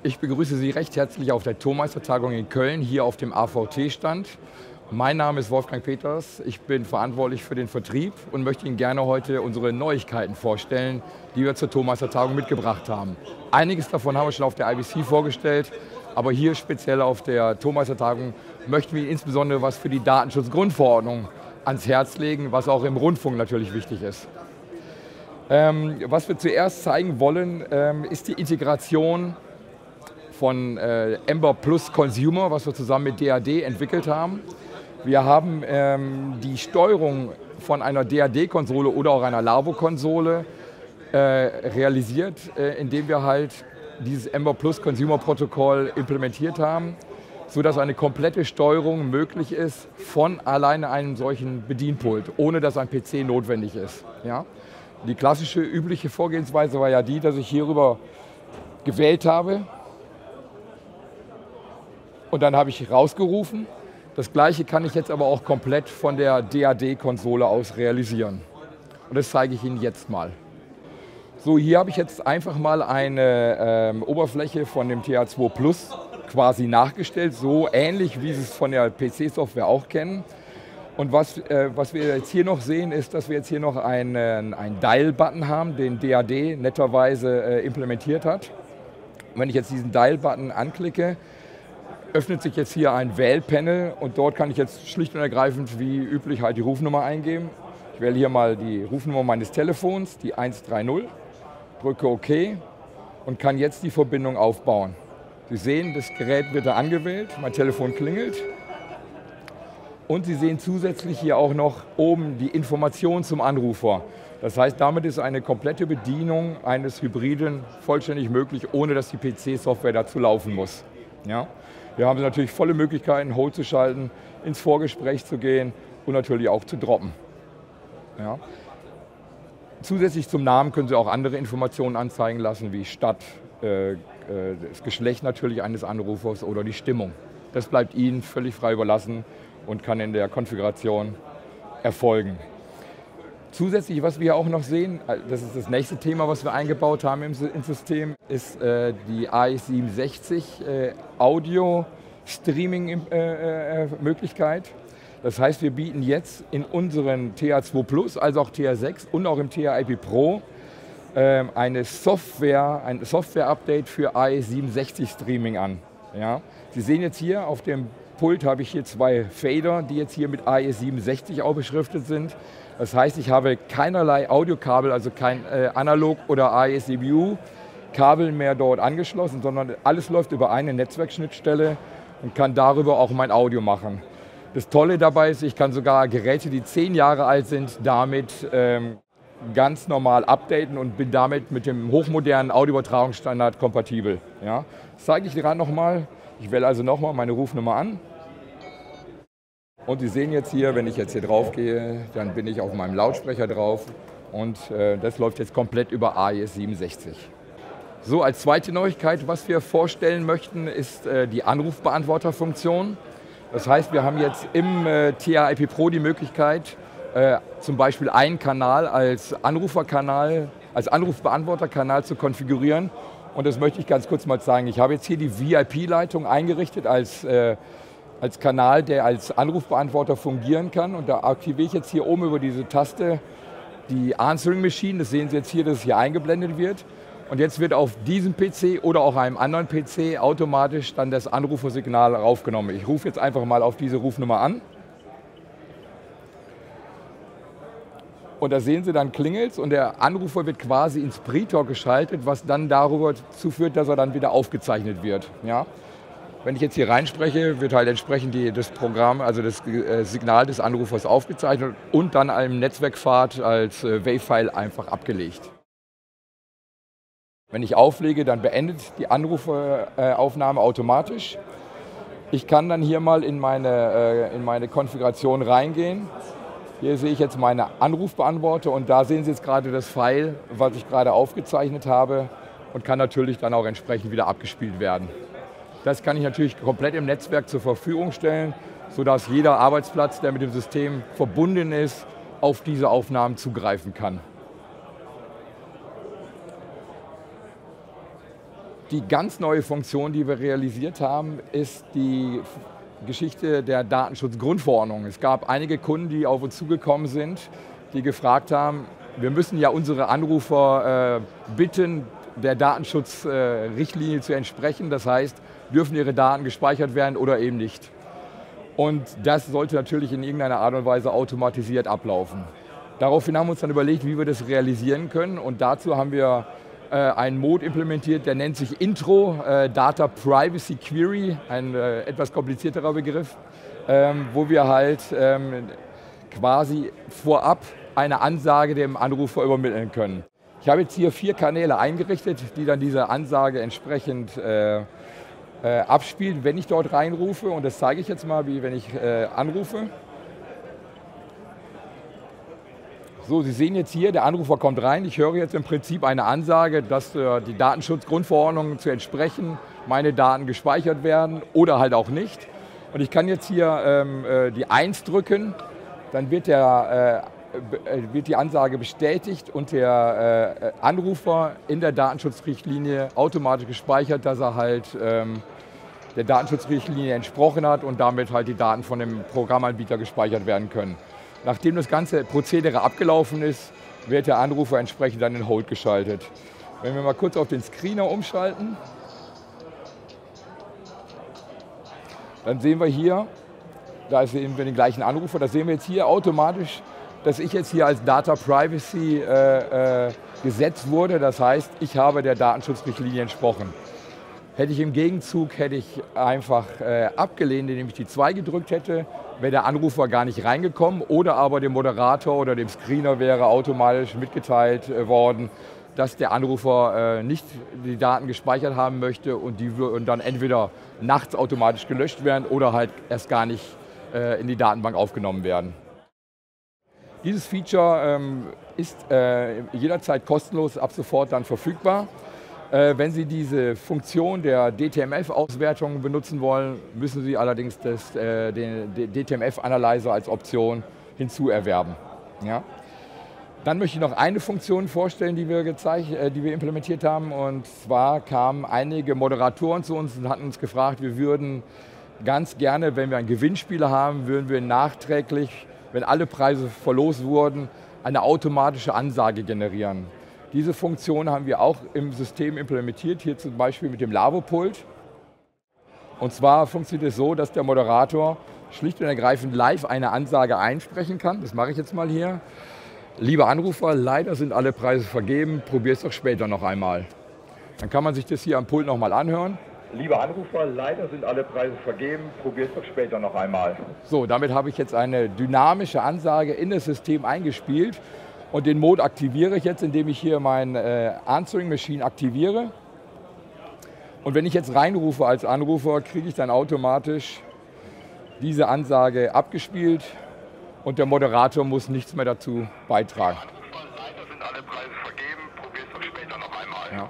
Ich begrüße Sie recht herzlich auf der Tourmeister-Tagung in Köln, hier auf dem AVT-Stand. Mein Name ist Wolfgang Peters, ich bin verantwortlich für den Vertrieb und möchte Ihnen gerne heute unsere Neuigkeiten vorstellen, die wir zur Tourmeister-Tagung mitgebracht haben. Einiges davon haben wir schon auf der IBC vorgestellt, aber hier speziell auf der Tourmeister-Tagung möchten wir Ihnen insbesondere was für die Datenschutzgrundverordnung ans Herz legen, was auch im Rundfunk natürlich wichtig ist. Was wir zuerst zeigen wollen, ist die Integration von Ember Plus Consumer, was wir zusammen mit DAD entwickelt haben. Wir haben die Steuerung von einer DAD-Konsole oder auch einer Larvo-Konsole realisiert, indem wir halt dieses Ember Plus Consumer Protokoll implementiert haben, sodass eine komplette Steuerung möglich ist von alleine einem solchen Bedienpult, ohne dass ein PC notwendig ist. Ja? Die klassische, übliche Vorgehensweise war ja die, dass ich hierüber gewählt habe und dann habe ich rausgerufen. Das Gleiche kann ich jetzt aber auch komplett von der DAD-Konsole aus realisieren. Und das zeige ich Ihnen jetzt mal. So, hier habe ich jetzt einfach mal eine Oberfläche von dem TH2 Plus quasi nachgestellt, so ähnlich wie Sie es von der PC-Software auch kennen. Und was wir jetzt hier noch sehen, ist, dass wir jetzt hier noch einen Dial-Button haben, den DAD netterweise implementiert hat. Und wenn ich jetzt diesen Dial-Button anklicke, öffnet sich jetzt hier ein Wählpanel und dort kann ich jetzt schlicht und ergreifend wie üblich halt die Rufnummer eingeben. Ich wähle hier mal die Rufnummer meines Telefons, die 130, drücke OK und kann jetzt die Verbindung aufbauen. Sie sehen, das Gerät wird da angewählt, mein Telefon klingelt. Und Sie sehen zusätzlich hier auch noch oben die Information zum Anrufer. Das heißt, damit ist eine komplette Bedienung eines Hybriden vollständig möglich, ohne dass die PC-Software dazu laufen muss. Ja? Wir haben natürlich volle Möglichkeiten, Hold zu schalten, ins Vorgespräch zu gehen und natürlich auch zu droppen. Ja? Zusätzlich zum Namen können Sie auch andere Informationen anzeigen lassen, wie Stadt, das Geschlecht natürlich eines Anrufers oder die Stimmung. Das bleibt Ihnen völlig frei überlassen und kann in der Konfiguration erfolgen. Zusätzlich, was wir auch noch sehen, das ist das nächste Thema, was wir eingebaut haben im System, ist die AX67 Audio-Streaming-Möglichkeit. Das heißt, wir bieten jetzt in unseren TH2 Plus, also auch TH6 und auch im TH-IP Pro ein Software-Update für AX67 Streaming an. Ja? Sie sehen jetzt hier auf dem Pult habe ich hier zwei Fader, die jetzt hier mit AX67 auch beschriftet sind. Das heißt, ich habe keinerlei Audiokabel, also kein Analog- oder AES-CBU-Kabel mehr dort angeschlossen, sondern alles läuft über eine Netzwerkschnittstelle und kann darüber auch mein Audio machen. Das Tolle dabei ist, ich kann sogar Geräte, die 10 Jahre alt sind, damit ganz normal updaten und bin damit mit dem hochmodernen Audioübertragungsstandard kompatibel. Ja? Das zeige ich gerade nochmal. Ich wähle also nochmal meine Rufnummer an. Und Sie sehen jetzt hier, wenn ich jetzt hier drauf gehe, dann bin ich auf meinem Lautsprecher drauf und das läuft jetzt komplett über AES67. So, als zweite Neuigkeit, was wir vorstellen möchten, ist die Anrufbeantworterfunktion. Das heißt, wir haben jetzt im TH-IP Pro die Möglichkeit, zum Beispiel einen Kanal als Anruferkanal, als Anrufbeantworterkanal zu konfigurieren. Und das möchte ich ganz kurz mal zeigen. Ich habe jetzt hier die VIP-Leitung eingerichtet als Kanal, der als Anrufbeantworter fungieren kann. Und da aktiviere ich jetzt hier oben über diese Taste die Answering Machine. Das sehen Sie jetzt hier, dass es hier eingeblendet wird. Und jetzt wird auf diesem PC oder auch einem anderen PC automatisch dann das Anrufersignal aufgenommen. Ich rufe jetzt einfach mal auf diese Rufnummer an. Und da sehen Sie, dann klingelt es und der Anrufer wird quasi ins Pre-Talk geschaltet, was dann darüber zuführt, dass er dann wieder aufgezeichnet wird. Ja? Wenn ich jetzt hier reinspreche, wird halt entsprechend das Programm, also das Signal des Anrufers aufgezeichnet und dann im Netzwerkpfad als WAV-File einfach abgelegt. Wenn ich auflege, dann beendet die Anrufaufnahme automatisch. Ich kann dann hier mal in meine Konfiguration reingehen. Hier sehe ich jetzt meine Anrufbeantworter und da sehen Sie jetzt gerade das File, was ich gerade aufgezeichnet habe und kann natürlich dann auch entsprechend wieder abgespielt werden. Das kann ich natürlich komplett im Netzwerk zur Verfügung stellen, sodass jeder Arbeitsplatz, der mit dem System verbunden ist, auf diese Aufnahmen zugreifen kann. Die ganz neue Funktion, die wir realisiert haben, ist die Geschichte der Datenschutzgrundverordnung. Es gab einige Kunden, die auf uns zugekommen sind, die gefragt haben, wir müssen ja unsere Anrufer bitten, der Datenschutzrichtlinie zu entsprechen. Das heißt, dürfen ihre Daten gespeichert werden oder eben nicht. Und das sollte natürlich in irgendeiner Art und Weise automatisiert ablaufen. Daraufhin haben wir uns dann überlegt, wie wir das realisieren können. Und dazu haben wir einen Mode implementiert, der nennt sich Intro, Data Privacy Query, ein etwas komplizierterer Begriff, wo wir halt quasi vorab eine Ansage dem Anrufer übermitteln können. Ich habe jetzt hier 4 Kanäle eingerichtet, die dann diese Ansage entsprechend abspielt, wenn ich dort reinrufe. Und das zeige ich jetzt mal, wie wenn ich anrufe. So, Sie sehen jetzt hier, der Anrufer kommt rein. Ich höre jetzt im Prinzip eine Ansage, dass die Datenschutzgrundverordnung zu entsprechen, meine Daten gespeichert werden oder halt auch nicht. Und ich kann jetzt hier die 1 drücken, dann wird die Ansage bestätigt und der Anrufer in der Datenschutzrichtlinie automatisch gespeichert, dass er halt der Datenschutzrichtlinie entsprochen hat und damit halt die Daten von dem Programmanbieter gespeichert werden können. Nachdem das ganze Prozedere abgelaufen ist, wird der Anrufer entsprechend dann in Hold geschaltet. Wenn wir mal kurz auf den Screener umschalten, dann sehen wir hier, da sehen wir den gleichen Anrufer, da sehen wir jetzt hier automatisch, dass ich jetzt hier als Data Privacy gesetzt wurde. Das heißt, ich habe der Datenschutzrichtlinie entsprochen. Hätte ich im Gegenzug einfach abgelehnt, indem ich die 2 gedrückt hätte, wäre der Anrufer gar nicht reingekommen oder aber dem Moderator oder dem Screener wäre automatisch mitgeteilt worden, dass der Anrufer nicht die Daten gespeichert haben möchte und die würden dann entweder nachts automatisch gelöscht werden oder halt erst gar nicht in die Datenbank aufgenommen werden. Dieses Feature ist jederzeit kostenlos ab sofort dann verfügbar. Wenn Sie diese Funktion der DTMF-Auswertung benutzen wollen, müssen Sie allerdings den DTMF-Analyzer als Option hinzuerwerben. Ja? Dann möchte ich noch eine Funktion vorstellen, die wir implementiert haben. Und zwar kamen einige Moderatoren zu uns und hatten uns gefragt, wir würden ganz gerne, wenn wir ein Gewinnspiel haben, würden wir nachträglich, wenn alle Preise verlost wurden, eine automatische Ansage generieren. Diese Funktion haben wir auch im System implementiert, hier zum Beispiel mit dem Lavopult. Und zwar funktioniert es so, dass der Moderator schlicht und ergreifend live eine Ansage einsprechen kann. Das mache ich jetzt mal hier. Lieber Anrufer, leider sind alle Preise vergeben, probier es doch später noch einmal. Dann kann man sich das hier am Pult nochmal anhören. Lieber Anrufer, leider sind alle Preise vergeben, probier es doch später noch einmal. So, damit habe ich jetzt eine dynamische Ansage in das System eingespielt. Und den Mode aktiviere ich jetzt, indem ich hier mein Answering Machine aktiviere. Und wenn ich jetzt reinrufe als Anrufer, kriege ich dann automatisch diese Ansage abgespielt und der Moderator muss nichts mehr dazu beitragen. Leider sind alle Preise vergeben, probier es doch später noch einmal. Ja.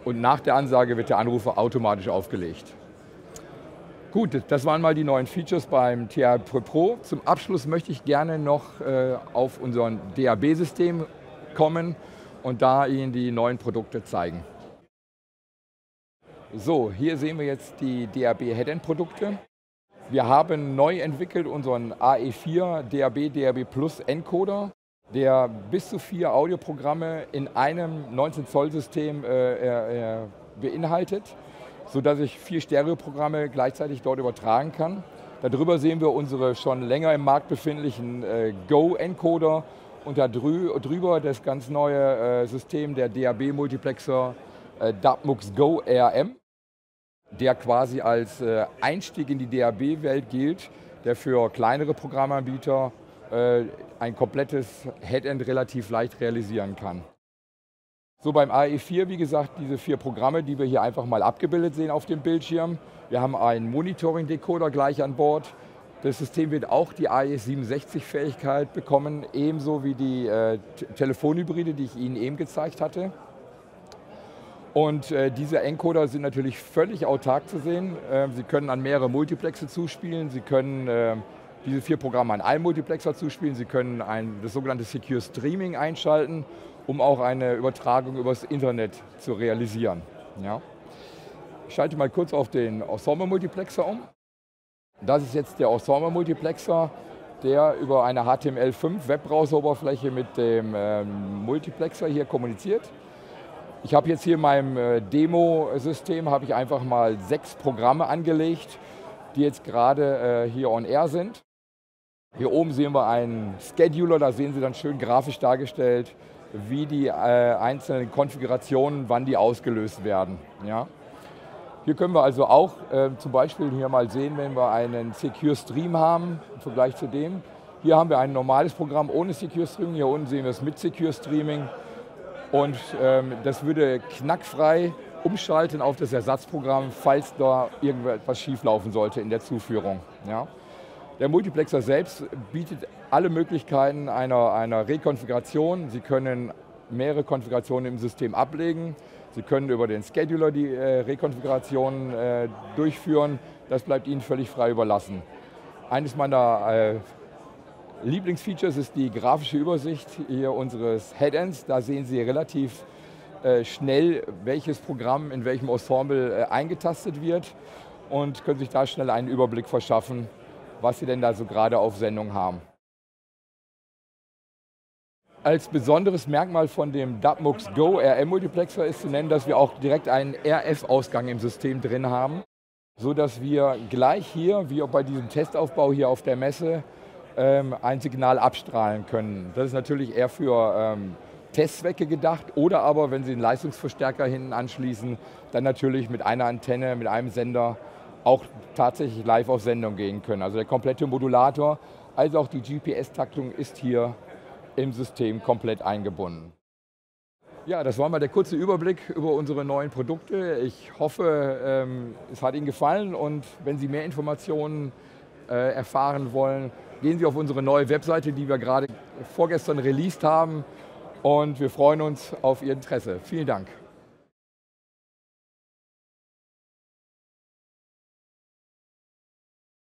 Und nach der Ansage wird der Anrufer automatisch aufgelegt. Gut, das waren mal die neuen Features beim TIA Pro. Zum Abschluss möchte ich gerne noch auf unser DAB-System kommen und da Ihnen die neuen Produkte zeigen. So, hier sehen wir jetzt die DAB Headend-Produkte. Wir haben neu entwickelt unseren AE4 DAB Plus Encoder, der bis zu 4 Audioprogramme in einem 19-Zoll-System beinhaltet, sodass ich 4 Stereoprogramme gleichzeitig dort übertragen kann. Darüber sehen wir unsere schon länger im Markt befindlichen Go-Encoder und darüber das ganz neue System der DAB-Multiplexer DABMUX Go RM, der quasi als Einstieg in die DAB-Welt gilt, der für kleinere Programmanbieter ein komplettes Headend relativ leicht realisieren kann. So, beim AE4, wie gesagt, diese 4 Programme, die wir hier einfach mal abgebildet sehen auf dem Bildschirm. Wir haben einen Monitoring-Decoder gleich an Bord. Das System wird auch die AES67-Fähigkeit bekommen, ebenso wie die Telefonhybride, die ich Ihnen eben gezeigt hatte. Und diese Encoder sind natürlich völlig autark zu sehen. Sie können an mehrere Multiplexe zuspielen, Sie können diese 4 Programme an einen Multiplexer zuspielen, Sie können das sogenannte Secure Streaming einschalten, um auch eine Übertragung übers Internet zu realisieren. Ja. Ich schalte mal kurz auf den Ensemble Multiplexer um. Das ist jetzt der Ensemble Multiplexer, der über eine HTML5 Webbrowser-Oberfläche mit dem Multiplexer hier kommuniziert. Ich habe jetzt hier in meinem Demo-System einfach mal 6 Programme angelegt, die jetzt gerade hier on air sind. Hier oben sehen wir einen Scheduler, da sehen Sie dann schön grafisch dargestellt, wie die einzelnen Konfigurationen, wann die ausgelöst werden. Ja? Hier können wir also auch zum Beispiel hier mal sehen, wenn wir einen Secure Stream haben, im Vergleich zu dem. Hier haben wir ein normales Programm ohne Secure Streaming, hier unten sehen wir es mit Secure Streaming. Und das würde knackfrei umschalten auf das Ersatzprogramm, falls da irgendetwas schieflaufen sollte in der Zuführung. Ja? Der Multiplexer selbst bietet alle Möglichkeiten einer Rekonfiguration. Sie können mehrere Konfigurationen im System ablegen. Sie können über den Scheduler die Rekonfiguration durchführen. Das bleibt Ihnen völlig frei überlassen. Eines meiner Lieblingsfeatures ist die grafische Übersicht hier unseres Headends. Da sehen Sie relativ schnell, welches Programm in welchem Ensemble eingetastet wird und können sich da schnell einen Überblick verschaffen, was Sie denn da so gerade auf Sendung haben. Als besonderes Merkmal von dem Dubmux Go RM Multiplexer ist zu nennen, dass wir auch direkt einen RF-Ausgang im System drin haben, sodass wir gleich hier, wie auch bei diesem Testaufbau hier auf der Messe, ein Signal abstrahlen können. Das ist natürlich eher für Testzwecke gedacht oder aber, wenn Sie einen Leistungsverstärker hinten anschließen, dann natürlich mit einer Antenne, mit einem Sender auch tatsächlich live auf Sendung gehen können. Also der komplette Modulator, als auch die GPS-Taktung ist hier im System komplett eingebunden. Ja, das war mal der kurze Überblick über unsere neuen Produkte. Ich hoffe, es hat Ihnen gefallen und wenn Sie mehr Informationen erfahren wollen, gehen Sie auf unsere neue Webseite, die wir gerade vorgestern released haben und wir freuen uns auf Ihr Interesse. Vielen Dank.